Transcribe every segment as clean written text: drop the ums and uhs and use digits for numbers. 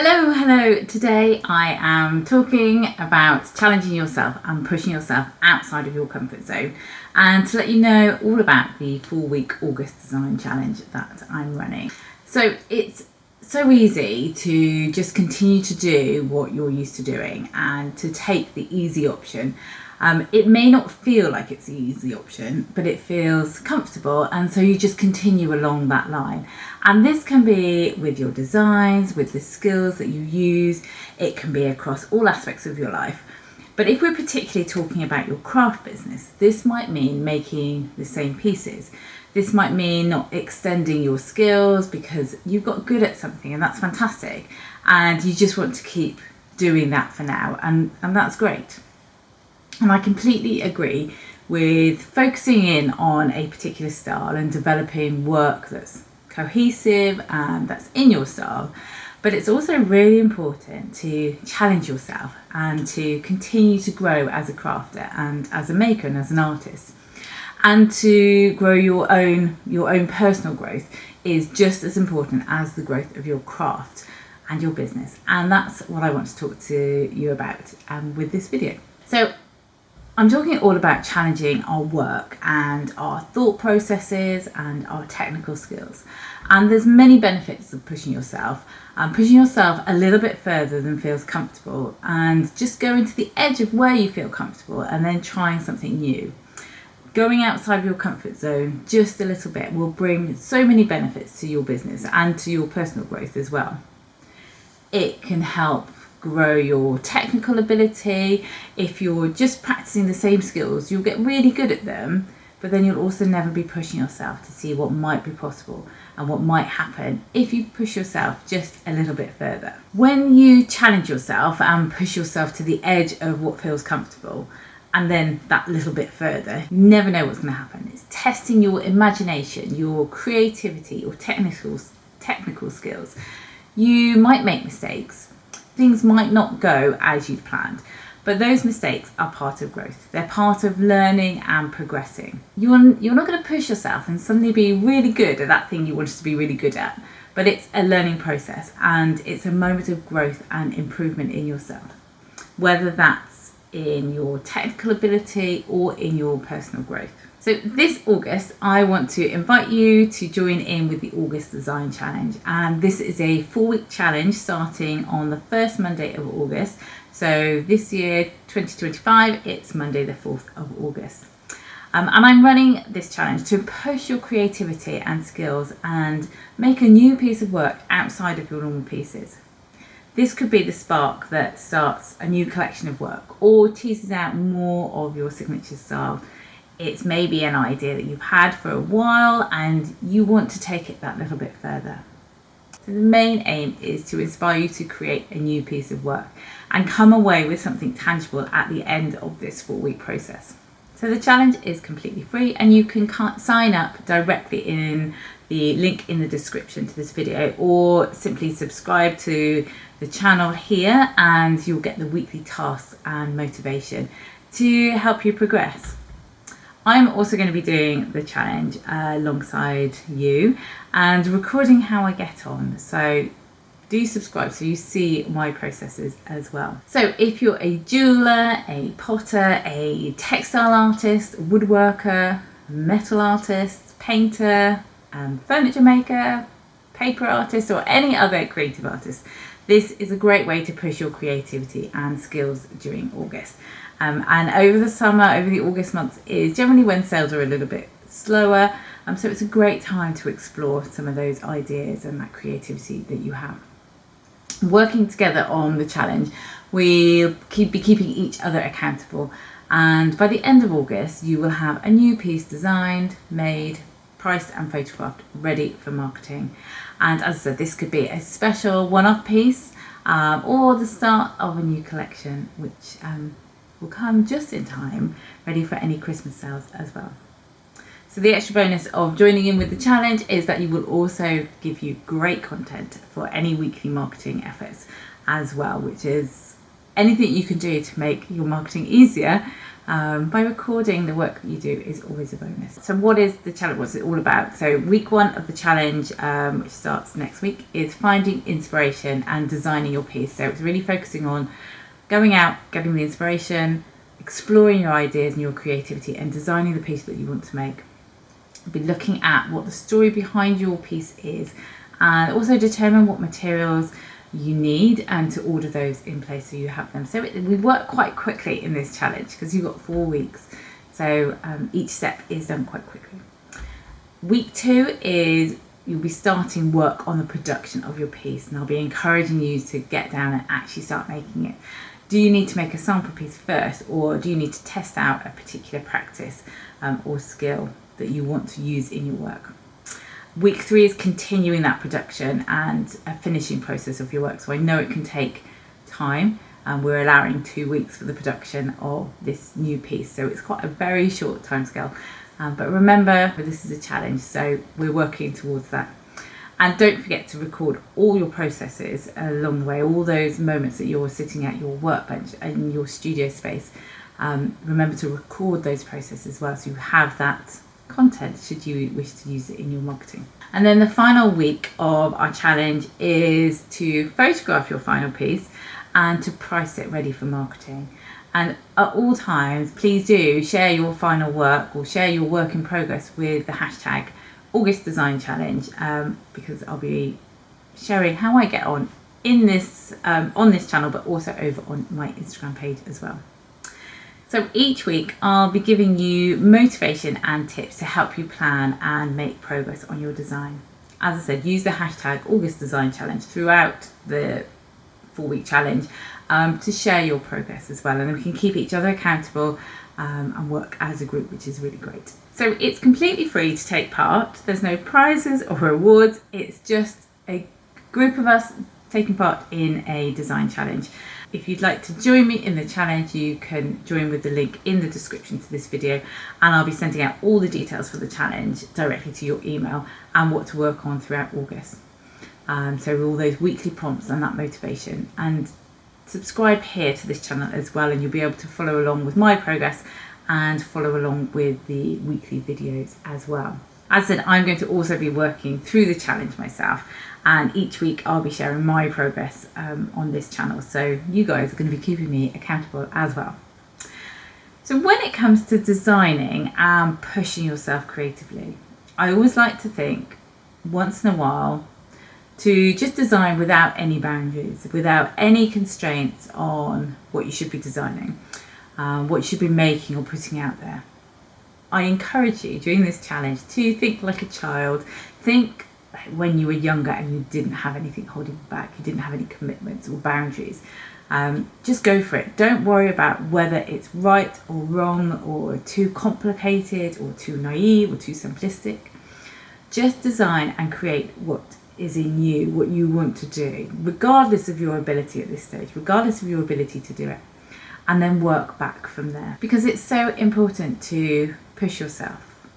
Hello. Today I am talking about challenging yourself and pushing yourself outside of your comfort zone, and to let you know all about the 4-week August design challenge that I'm running. So it's so easy to just continue to do what you're used to doing and to take the easy option. It may not feel like it's the easy option, but it feels comfortable, and so you just continue along that line. And this can be with your designs, with the skills that you use. It can be across all aspects of your life. But if we're particularly talking about your craft business, this might mean making the same pieces. This might mean not extending your skills because you've got good at something, and that's fantastic, and you just want to keep doing that for now, and that's great. And I completely agree with focusing in on a particular style and developing work that's cohesive and that's in your style. But it's also really important to challenge yourself and to continue to grow as a crafter and as a maker and as an artist. And to grow your own personal growth is just as important as the growth of your craft and your business. And that's what I want to talk to you about with this video. So I'm talking all about challenging our work and our thought processes and our technical skills. And there's many benefits of pushing yourself a little bit further than feels comfortable, and just going to the edge of where you feel comfortable and then trying something new. Going outside of your comfort zone just a little bit will bring so many benefits to your business and to your personal growth as well. It can help grow your technical ability. If you're just practicing the same skills, you'll get really good at them, but then you'll also never be pushing yourself to see what might be possible and what might happen if you push yourself just a little bit further. When you challenge yourself and push yourself to the edge of what feels comfortable, and then that little bit further, you never know what's going to happen. It's testing your imagination, your creativity, your technical skills. You might make mistakes. Things might not go as you'd planned, but those mistakes are part of growth. They're part of learning and progressing. You're not going to push yourself and suddenly be really good at that thing you wanted to be really good at, but it's a learning process, and it's a moment of growth and improvement in yourself, whether that's in your technical ability or in your personal growth. So this August, I want to invite you to join in with the August Design Challenge. And this is a 4-week challenge starting on the first Monday of August. So this year, 2025, it's Monday the 4th of August. And I'm running this challenge to push your creativity and skills and make a new piece of work outside of your normal pieces. This could be the spark that starts a new collection of work or teases out more of your signature style. It's maybe an idea that you've had for a while and you want to take it that little bit further. So the main aim is to inspire you to create a new piece of work and come away with something tangible at the end of this 4-week process. So the challenge is completely free, and you can sign up directly in the link in the description to this video, or simply subscribe to the channel here and you'll get the weekly tasks and motivation to help you progress. I'm also going to be doing the challenge alongside you and recording how I get on. So do subscribe so you see my processes as well. So if you're a jeweler, a potter, a textile artist, woodworker, metal artist, painter, furniture maker, paper artist, or any other creative artist, this is a great way to push your creativity and skills during August. And over the summer, over the August months, is generally when sales are a little bit slower. So it's a great time to explore some of those ideas and that creativity that you have. Working together on the challenge, we'll be keeping each other accountable. And by the end of August, you will have a new piece designed, made, priced and photographed, ready for marketing. And as I said, this could be a special one-off piece or the start of a new collection, which will come just in time, ready for any Christmas sales as well. So the extra bonus of joining in with the challenge is that you will also give you great content for any weekly marketing efforts as well, which is anything you can do to make your marketing easier by recording the work that you do is always a bonus. So what is the challenge? What's it all about? So week 1 of the challenge, which starts next week, is finding inspiration and designing your piece. So it's really focusing on going out, getting the inspiration, exploring your ideas and your creativity, and designing the piece that you want to make. We'll be looking at what the story behind your piece is, and also determine what materials you need and to order those in place so you have them. So we work quite quickly in this challenge because you've got 4 weeks, so each step is done quite quickly. Week 2 is you'll be starting work on the production of your piece, and I'll be encouraging you to get down and actually start making it. Do you need to make a sample piece first, or do you need to test out a particular practice or skill that you want to use in your work? Week 3 is continuing that production and a finishing process of your work. So I know it can take time, and we're allowing 2 weeks for the production of this new piece. So it's quite a very short timescale. But remember, this is a challenge, so we're working towards that. And don't forget to record all your processes along the way, all those moments that you're sitting at your workbench in your studio space. Remember to record those processes as well, so you have that content should you wish to use it in your marketing. And then the final week of our challenge is to photograph your final piece and to price it ready for marketing. And at all times, please do share your final work or share your work in progress with the hashtag August Design Challenge, because I'll be sharing how I get on in this on this channel, but also over on my Instagram page as well. So each week I'll be giving you motivation and tips to help you plan and make progress on your design. As I said, use the hashtag August Design Challenge throughout the 4-week challenge to share your progress as well, and then we can keep each other accountable and work as a group, which is really great. So it's completely free to take part. There's no prizes or rewards. It's just a group of us taking part in a design challenge. If you'd like to join me in the challenge, you can join with the link in the description to this video, and I'll be sending out all the details for the challenge directly to your email and what to work on throughout August. So all those weekly prompts and that motivation. And subscribe here to this channel as well, and you'll be able to follow along with my progress and follow along with the weekly videos as well. As I said, I'm going to also be working through the challenge myself, and each week I'll be sharing my progress on this channel, so you guys are going to be keeping me accountable as well. So when it comes to designing and pushing yourself creatively, I always like to think once in a while to just design without any boundaries, without any constraints on what you should be designing, what you should be making or putting out there. I encourage you during this challenge to think like a child. Think when you were younger and you didn't have anything holding you back, you didn't have any commitments or boundaries. Just go for it. Don't worry about whether it's right or wrong or too complicated or too naive or too simplistic. Just design and create what is in you, what you want to do, regardless of your ability at this stage, regardless of your ability to do it, and then work back from there, because it's so important to push yourself.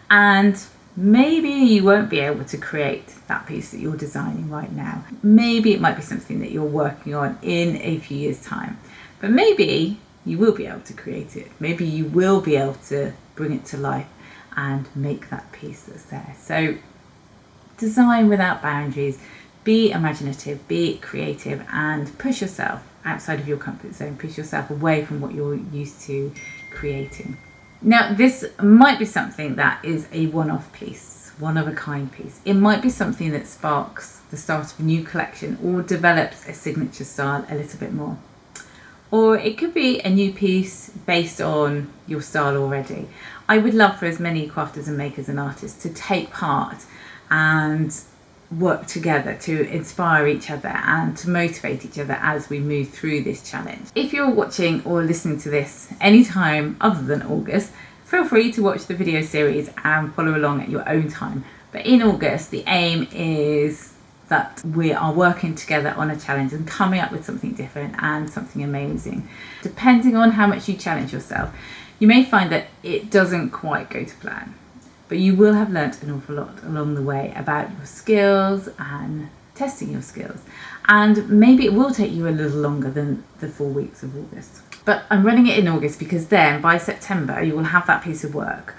And maybe you won't be able to create that piece that you're designing right now. Maybe it might be something that you're working on in a few years' time, but maybe you will be able to create it. Maybe you will be able to bring it to life and make that piece that's there. So design without boundaries, be imaginative, be creative, and push yourself outside of your comfort zone, push yourself away from what you're used to creating. Now, this might be something that is a one-off piece, one-of-a-kind piece. It might be something that sparks the start of a new collection or develops a signature style a little bit more. Or it could be a new piece based on your style already. I would love for as many crafters and makers and artists to take part and work together to inspire each other and to motivate each other as we move through this challenge. If you're watching or listening to this anytime other than August, feel free to watch the video series and follow along at your own time. But in August, the aim is that we are working together on a challenge and coming up with something different and something amazing. Depending on how much you challenge yourself, you may find that it doesn't quite go to plan. But you will have learnt an awful lot along the way about your skills and testing your skills. And maybe it will take you a little longer than the 4 weeks of August. But I'm running it in August because then by September you will have that piece of work,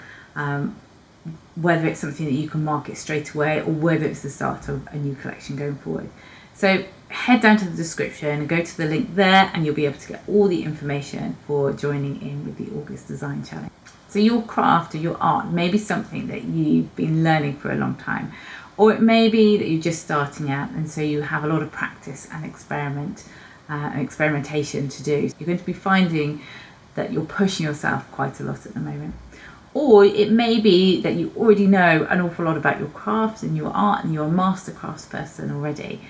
whether it's something that you can market straight away or whether it's the start of a new collection going forward. So head down to the description and go to the link there, and you'll be able to get all the information for joining in with the August Design Challenge. So your craft or your art may be something that you've been learning for a long time, or it may be that you're just starting out and so you have a lot of practice and experimentation to do. You're going to be finding that you're pushing yourself quite a lot at the moment. Or it may be that you already know an awful lot about your craft and your art and you're a master craftsperson already.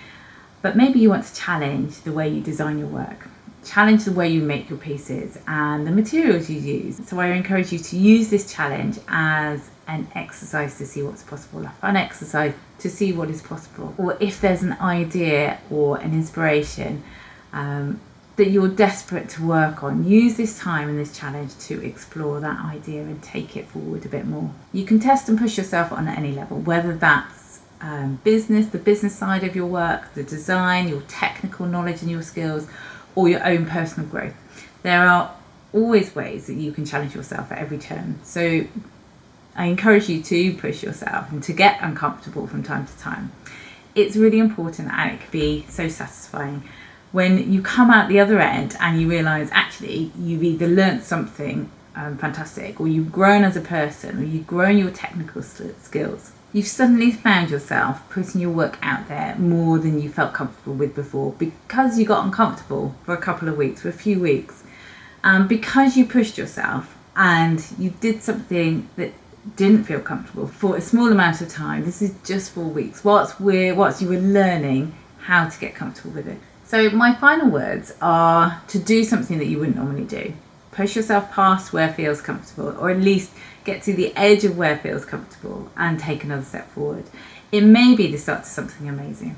But maybe you want to challenge the way you design your work, challenge the way you make your pieces and the materials you use. So I encourage you to use this challenge as an exercise to see what's possible, a fun exercise to see what is possible. Or if there's an idea or an inspiration that you're desperate to work on, use this time in this challenge to explore that idea and take it forward a bit more. You can test and push yourself on any level, whether that's the business side of your work, the design, your technical knowledge and your skills, or your own personal growth. There are always ways that you can challenge yourself at every turn. So I encourage you to push yourself and to get uncomfortable from time to time. It's really important, and it can be so satisfying when you come out the other end and you realise actually you've either learnt something fantastic, or you've grown as a person, or you've grown your technical skills. You've suddenly found yourself putting your work out there more than you felt comfortable with before, because you got uncomfortable for a couple of weeks, for a few weeks, because you pushed yourself and you did something that didn't feel comfortable for a small amount of time. This is just 4 weeks whilst you were learning how to get comfortable with it. So my final words are to do something that you wouldn't normally do. Push yourself past where feels comfortable, or at least get to the edge of where feels comfortable and take another step forward. It may be the start to something amazing.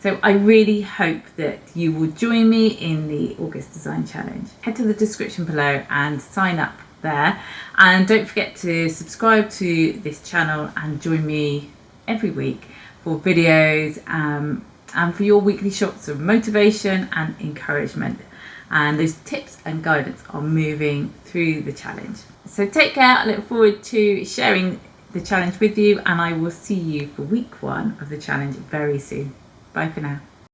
So I really hope that you will join me in the August Design Challenge. Head to the description below and sign up there. And don't forget to subscribe to this channel and join me every week for videos and for your weekly shots of motivation and encouragement. And those tips and guidance are moving through the challenge. So take care. I look forward to sharing the challenge with you, and I will see you for week 1 of the challenge very soon. Bye for now.